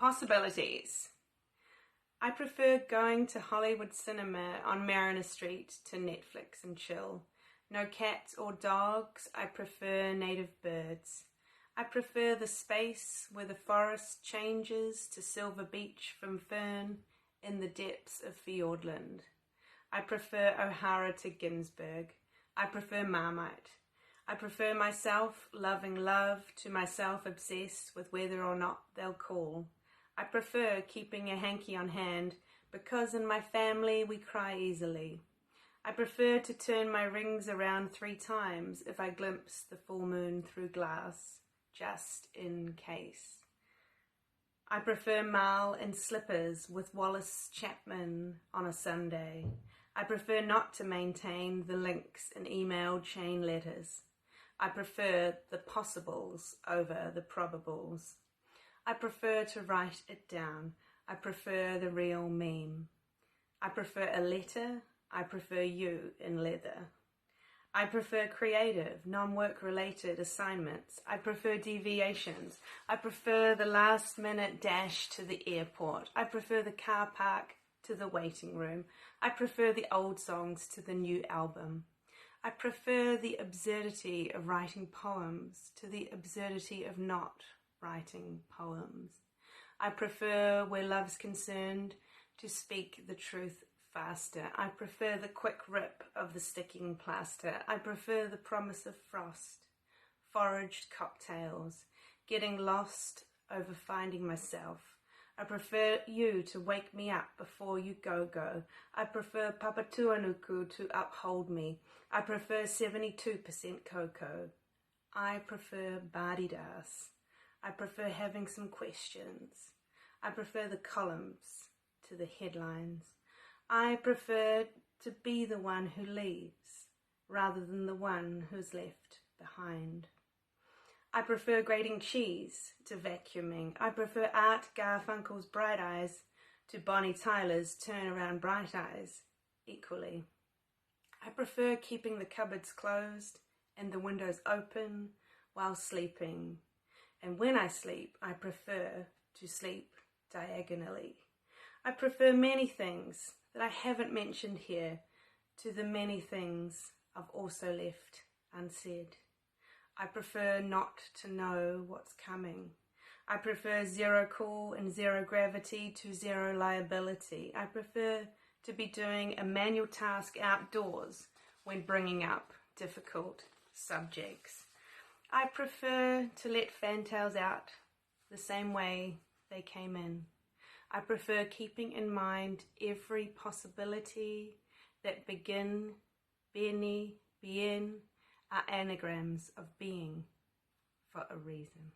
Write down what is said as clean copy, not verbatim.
Possibilities. I prefer going to Hollywood cinema on Mariner Street to Netflix and chill. No cats or dogs, I prefer native birds. I prefer the space where the forest changes to silver beach from fern in the depths of Fiordland. I prefer O'Hara to Ginsberg. I prefer Marmite. I prefer myself loving love to myself obsessed with whether or not they'll call. I prefer keeping a hanky on hand because in my family we cry easily. I prefer to turn my rings around 3 times if I glimpse the full moon through glass, just in case. I prefer Mal in slippers with Wallace Chapman on a Sunday. I prefer not to maintain the links in email chain letters. I prefer the possibles over the probables. I prefer to write it down. I prefer the real meme. I prefer a letter. I prefer you in leather. I prefer creative, non-work related assignments. I prefer deviations. I prefer the last minute dash to the airport. I prefer the car park to the waiting room. I prefer the old songs to the new album. I prefer the absurdity of writing poems to the absurdity of not writing poems. I prefer, where love's concerned, to speak the truth faster. I prefer the quick rip of the sticking plaster. I prefer the promise of frost, foraged cocktails, getting lost over finding myself. I prefer you to wake me up before you go. I prefer Papatuanuku to uphold me. I prefer 72% cocoa. I prefer Badidas. I prefer having some questions. I prefer the columns to the headlines. I prefer to be the one who leaves rather than the one who's left behind. I prefer grating cheese to vacuuming. I prefer Art Garfunkel's Bright Eyes to Bonnie Tyler's Turn Around Bright Eyes equally. I prefer keeping the cupboards closed and the windows open while sleeping. And when I sleep, I prefer to sleep diagonally. I prefer many things that I haven't mentioned here to the many things I've also left unsaid. I prefer not to know what's coming. I prefer zero cool and zero gravity to zero liability. I prefer to be doing a manual task outdoors when bringing up difficult subjects. I prefer to let fantails out the same way they came in. I prefer keeping in mind every possibility that begin, beni, bien are anagrams of being for a reason.